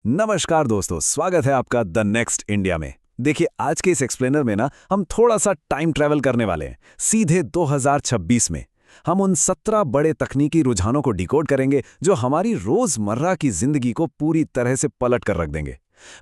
नमस्कार दोस्तों, स्वागत है आपका द नेक्स्ट इंडिया में। देखिए, आज के इस एक्सप्लेनर में ना हम थोड़ा सा टाइम ट्रैवल करने वाले हैं, सीधे 2026 में। हम उन 17 बड़े तकनीकी रुझानों को डिकोड करेंगे जो हमारी रोजमर्रा की जिंदगी को पूरी तरह से पलट कर रख देंगे।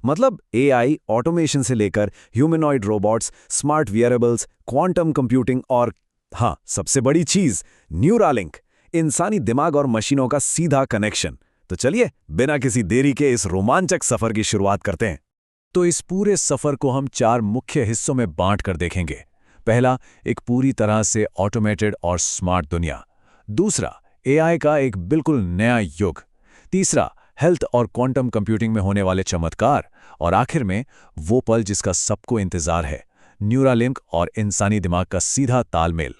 मतलब एआई, ऑटोमेशन से लेकर humanoid robots, smart wearables, quantum computing और हाँ, सबसे बड़ी चीज न्यूरालिंक, इंसानी दिमाग और मशीनों का सीधा कनेक्शन। तो चलिए, बिना किसी देरी के इस रोमांचक सफर की शुरुआत करते हैं। तो इस पूरे सफर को हम 4 मुख्य हिस्सों में बांट कर देखेंगे। पहला, एक पूरी तरह से ऑटोमेटेड और स्मार्ट दुनिया। दूसरा, एआई का एक बिल्कुल नया युग। तीसरा, हेल्थ और क्वांटम कंप्यूटिंग में होने वाले चमत्कार। और आखिर में वो पल जिसका सबको इंतजार है, न्यूरालिंक और इंसानी दिमाग का सीधा तालमेल।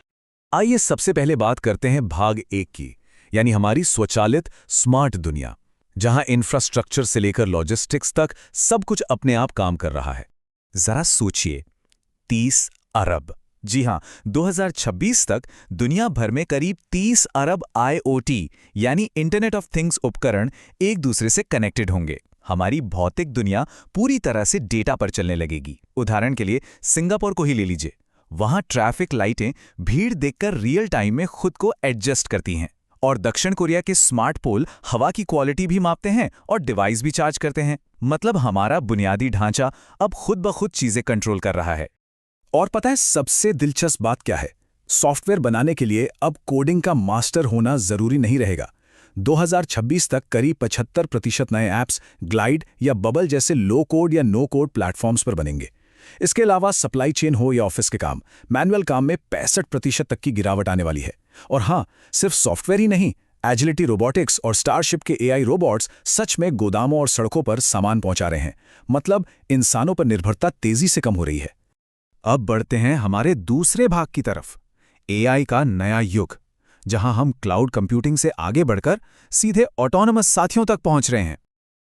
आइए सबसे पहले बात करते हैं भाग 1 की, यानी हमारी स्वचालित स्मार्ट दुनिया, जहां इंफ्रास्ट्रक्चर से लेकर लॉजिस्टिक्स तक सब कुछ अपने आप काम कर रहा है। जरा सोचिए, 30 अरब, जी हां, 2026 तक दुनिया भर में करीब 30 अरब आईओटी यानी इंटरनेट ऑफ थिंग्स उपकरण एक दूसरे से कनेक्टेड होंगे। हमारी भौतिक दुनिया पूरी तरह से डेटा पर चलने लगेगी। उदाहरण के लिए सिंगापुर को ही ले लीजिए। वहां ट्रैफिक लाइटें भीड़ देखकर रियल टाइम में खुद को एडजस्ट करती हैं, और दक्षिण कोरिया के स्मार्ट पोल हवा की क्वालिटी भी मापते हैं और डिवाइस भी चार्ज करते हैं। मतलब हमारा बुनियादी ढांचा अब खुद ब खुद चीजें कंट्रोल कर रहा है। और पता है सबसे दिलचस्प बात क्या है? सॉफ्टवेयर बनाने के लिए अब कोडिंग का मास्टर होना जरूरी नहीं रहेगा। 2026 तक करीब 75% नए ऐप्स ग्लाइड या बबल जैसे लो कोड या नो कोड प्लेटफॉर्म्स पर बनेंगे। इसके अलावा सप्लाई चेन हो या ऑफिस के काम, मैनुअल काम में 65% तक की गिरावट आने वाली है। और हाँ, सिर्फ सॉफ्टवेयर ही नहीं, एजिलिटी रोबोटिक्स और स्टारशिप के एआई रोबोट्स सच में गोदामों और सड़कों पर सामान पहुंचा रहे हैं। मतलब इंसानों पर निर्भरता तेजी से कम हो रही है। अब बढ़ते हैं हमारे दूसरे भाग की तरफ, एआई का नया युग, जहां हम क्लाउड कंप्यूटिंग से आगे बढ़कर सीधे ऑटोनोमस साथियों तक पहुंच रहे हैं।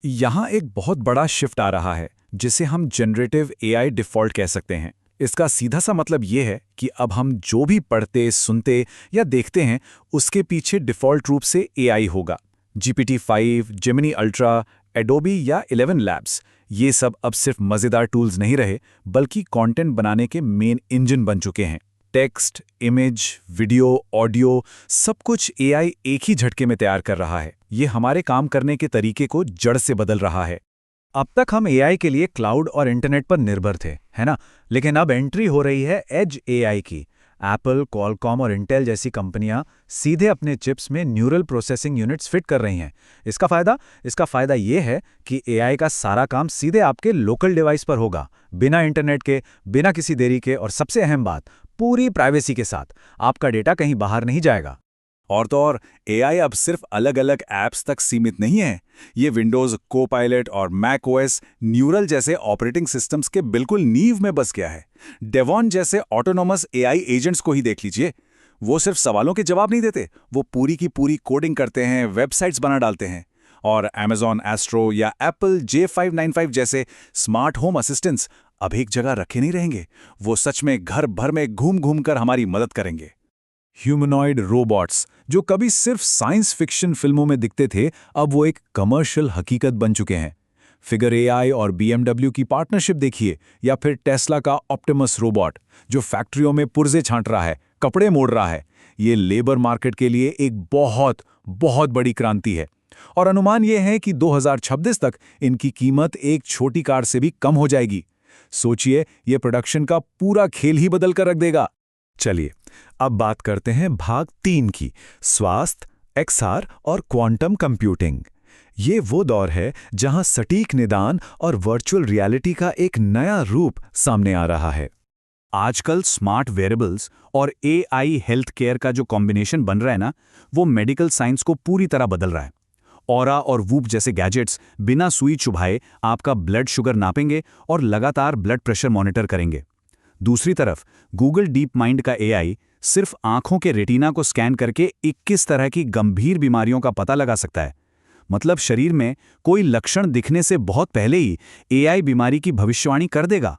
यहां एक बहुत बड़ा शिफ्ट आ रहा है, जिसे हम जनरेटिव एआई डिफ़ॉल्ट कह सकते हैं। इसका सीधा सा मतलब ये है कि अब हम जो भी पढ़ते, सुनते या देखते हैं, उसके पीछे डिफ़ॉल्ट रूप से एआई होगा। GPT-5, जेमिनी अल्ट्रा, एडोबी या 11 लैब्स, ये सब अब सिर्फ मज़ेदार टूल्स नहीं रहे, बल्कि कंटेंट बनाने के मेन इंजन बन चुके हैं। टेक्स्ट, इमेज, वीडियो, ऑडियो, सब कुछ एआई एक ही झटके में तैयार कर रहा है। ये हमारे काम करने के तरीके को जड़ से बदल रहा है। अब तक हम एआई के लिए क्लाउड और इंटरनेट पर निर्भर थे, है ना? लेकिन अब एंट्री हो रही है एज एआई की। एप्पल, क्वालकॉम और इंटेल जैसी कंपनियां सीधे अपने चिप्स में न्यूरल प्रोसेसिंग यूनिट्स फिट कर रही हैं। इसका फायदा ये है कि एआई का सारा काम सीधे आपके लोकल डिवाइस पर होगा, बिना इंटरनेट के, बिना किसी देरी के, और सबसे अहम बात, पूरी प्राइवेसी के साथ। आपका डेटा कहीं बाहर नहीं जाएगा। और तो और, एआई अब सिर्फ अलग अलग ऐप्स तक सीमित नहीं है। ये विंडोज, कोपायलट और मैक ओएस न्यूरल जैसे ऑपरेटिंग सिस्टम्स के बिल्कुल नींव में बस गया है। डेवॉन जैसे ऑटोनोमस एआई एजेंट्स को ही देख लीजिए। वो सिर्फ सवालों के जवाब नहीं देते, वो पूरी की पूरी कोडिंग करते हैं, वेबसाइट्स बना डालते हैं। और Amazon एस्ट्रो या एप्पल J595 जैसे स्मार्ट होम असिस्टेंट्स अब एक जगह रखे नहीं रहेंगे। वो सच में घर भर में घूम घूम कर हमारी मदद करेंगे। ह्यूमनॉइड रोबोट्स, जो कभी सिर्फ साइंस फिक्शन फिल्मों में दिखते थे, अब वो एक कमर्शियल हकीकत बन चुके हैं। फिगर एआई और BMW की पार्टनरशिप देखिए, या फिर टेस्ला का ऑप्टिमस रोबोट, जो फैक्ट्रियों में पुर्जे छांट रहा है, कपड़े मोड़ रहा है। ये लेबर मार्केट के लिए एक बहुत बहुत बड़ी क्रांति है। और अनुमान ये है कि 2026 तक इनकी कीमत एक छोटी कार से भी कम हो जाएगी। सोचिए, ये प्रोडक्शन का पूरा खेल ही बदल कर रख देगा। चलिए, अब बात करते हैं भाग 3 की, स्वास्थ्य, एक्सआर और क्वांटम कंप्यूटिंग। ये वो दौर है जहां सटीक निदान और वर्चुअल रियलिटी का एक नया रूप सामने आ रहा है। आजकल स्मार्ट वेयरेबल्स और एआई हेल्थ केयर का जो कॉम्बिनेशन बन रहा है ना, वो मेडिकल साइंस को पूरी तरह बदल रहा है। ऑरा और वूप जैसे गैजेट्स बिना सुई चुभाए आपका ब्लड शुगर नापेंगे और लगातार ब्लड प्रेशर मॉनिटर करेंगे। दूसरी तरफ गूगल डीप माइंड का एआई सिर्फ आंखों के रेटिना को स्कैन करके 21 तरह की गंभीर बीमारियों का पता लगा सकता है। मतलब शरीर में कोई लक्षण दिखने से बहुत पहले ही एआई बीमारी की भविष्यवाणी कर देगा।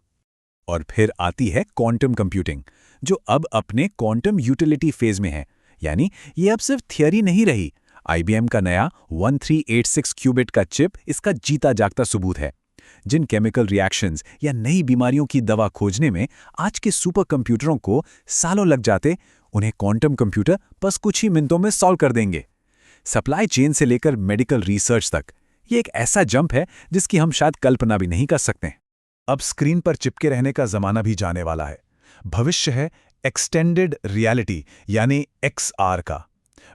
और फिर आती है क्वांटम कंप्यूटिंग, जो अब अपने क्वांटम यूटिलिटी फेज में है। यानी ये अब सिर्फ थियरी नहीं रही, IBM का नया 1386 क्यूबिट का चिप इसका जीता जागता सबूत है। जिन केमिकल रिएक्शंस या नई बीमारियों की दवा खोजने में आज के सुपर कंप्यूटरों को सालों लग जाते, उन्हें क्वांटम कंप्यूटर बस कुछ ही मिनटों में सॉल्व कर देंगे। सप्लाई चेन से लेकर मेडिकल रिसर्च तक ये एक ऐसा जंप है जिसकी हम शायद कल्पना भी नहीं कर सकते। अब स्क्रीन पर चिपके रहने का जमाना भी जाने वाला है। भविष्य है एक्सटेंडेड रियलिटी यानी XR का।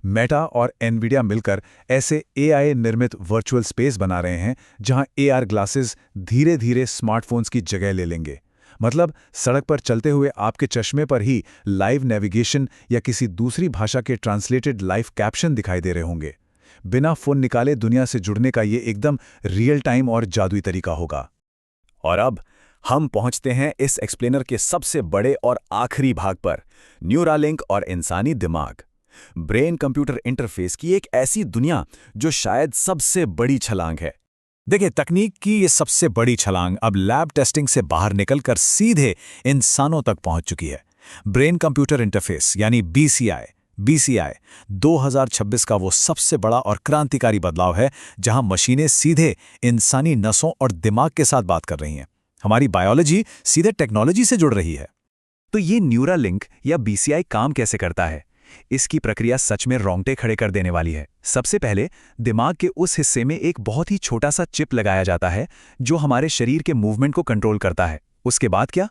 मेटा और एनवीडिया मिलकर ऐसे AI निर्मित वर्चुअल स्पेस बना रहे हैं जहां AR ग्लासेस धीरे धीरे स्मार्टफोन्स की जगह ले लेंगे। मतलब सड़क पर चलते हुए आपके चश्मे पर ही लाइव नेविगेशन या किसी दूसरी भाषा के ट्रांसलेटेड लाइव कैप्शन दिखाई दे रहे होंगे। बिना फोन निकाले दुनिया से जुड़ने का ये एकदम रियल टाइम और जादुई तरीका होगा। और अब हम पहुंचते हैं इस एक्सप्लेनर के सबसे बड़े और आखिरी भाग पर, न्यूरालिंक और इंसानी दिमाग। ब्रेन कंप्यूटर इंटरफेस की एक ऐसी दुनिया जो शायद सबसे बड़ी छलांग है। देखिए, तकनीक की ये सबसे बड़ी छलांग अब लैब टेस्टिंग से बाहर निकलकर सीधे इंसानों तक पहुंच चुकी है। ब्रेन कंप्यूटर इंटरफेस यानी BCI 2026 का वो सबसे बड़ा और क्रांतिकारी बदलाव है जहां मशीनें सीधे इंसानी नसों और दिमाग के साथ बात कर रही हैं। हमारी बायोलॉजी सीधे टेक्नोलॉजी से जुड़ रही है। तो ये न्यूरालिंक या BCI काम कैसे करता है? इसकी प्रक्रिया सच में रोंगटे खड़े कर देने वाली है। सबसे पहले दिमाग के उस हिस्से में एक बहुत ही छोटा सा चिप लगाया जाता है जो हमारे शरीर के मूवमेंट को कंट्रोल करता है। उसके बाद क्या?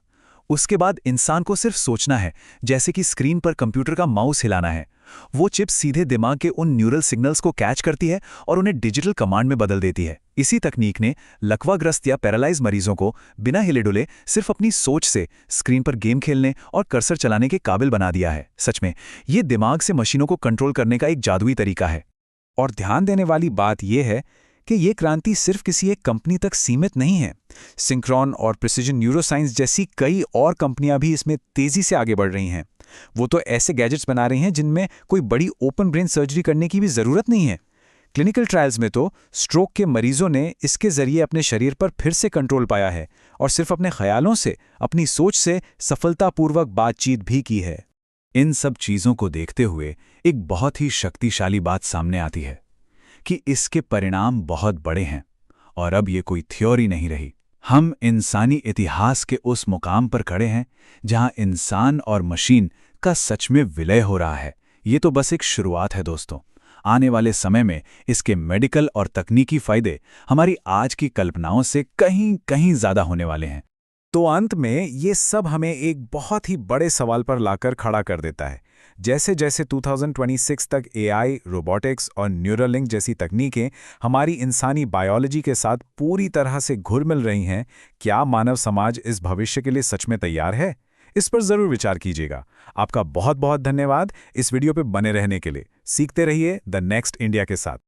उसके बाद इंसान को सिर्फ सोचना है, जैसे कि स्क्रीन पर कंप्यूटर का माउस हिलाना है। वो चिप सीधे दिमाग के उन न्यूरल सिग्नल्स को कैच करती है और उन्हें डिजिटल कमांड में बदल देती है। इसी तकनीक ने लकवाग्रस्त या पैरालाइज मरीजों को बिना हिले डुले सिर्फ अपनी सोच से स्क्रीन पर गेम खेलने और कर्सर चलाने के काबिल बना दिया है। सच में ये दिमाग से मशीनों को कंट्रोल करने का एक जादुई तरीका है। और ध्यान देने वाली बात यह है कि ये क्रांति सिर्फ किसी एक कंपनी तक सीमित नहीं है। सिंक्रोन और प्रिसिजन न्यूरोसाइंस जैसी कई और कंपनियां भी इसमें तेजी से आगे बढ़ रही हैं। वो तो ऐसे गैजेट्स बना रही हैं जिनमें कोई बड़ी ओपन ब्रेन सर्जरी करने की भी ज़रूरत नहीं है। क्लिनिकल ट्रायल्स में तो स्ट्रोक के मरीजों ने इसके जरिए अपने शरीर पर फिर से कंट्रोल पाया है और सिर्फ अपने ख्यालों से, अपनी सोच से सफलतापूर्वक बातचीत भी की है। इन सब चीज़ों को देखते हुए एक बहुत ही शक्तिशाली बात सामने आती है कि इसके परिणाम बहुत बड़े हैं। और अब ये कोई थ्योरी नहीं रही। हम इंसानी इतिहास के उस मुकाम पर खड़े हैं जहां इंसान और मशीन का सच में विलय हो रहा है। ये तो बस एक शुरुआत है दोस्तों। आने वाले समय में इसके मेडिकल और तकनीकी फायदे हमारी आज की कल्पनाओं से कहीं कहीं ज़्यादा होने वाले हैं। तो अंत में ये सब हमें एक बहुत ही बड़े सवाल पर लाकर खड़ा कर देता है। जैसे जैसे 2026 तक AI, रोबोटिक्स और न्यूरालिंक जैसी तकनीकें हमारी इंसानी बायोलॉजी के साथ पूरी तरह से घुल मिल रही हैं, क्या मानव समाज इस भविष्य के लिए सच में तैयार है? इस पर ज़रूर विचार कीजिएगा। आपका बहुत बहुत धन्यवाद इस वीडियो पे बने रहने के लिए। सीखते रहिए द नेक्स्ट इंडिया के साथ।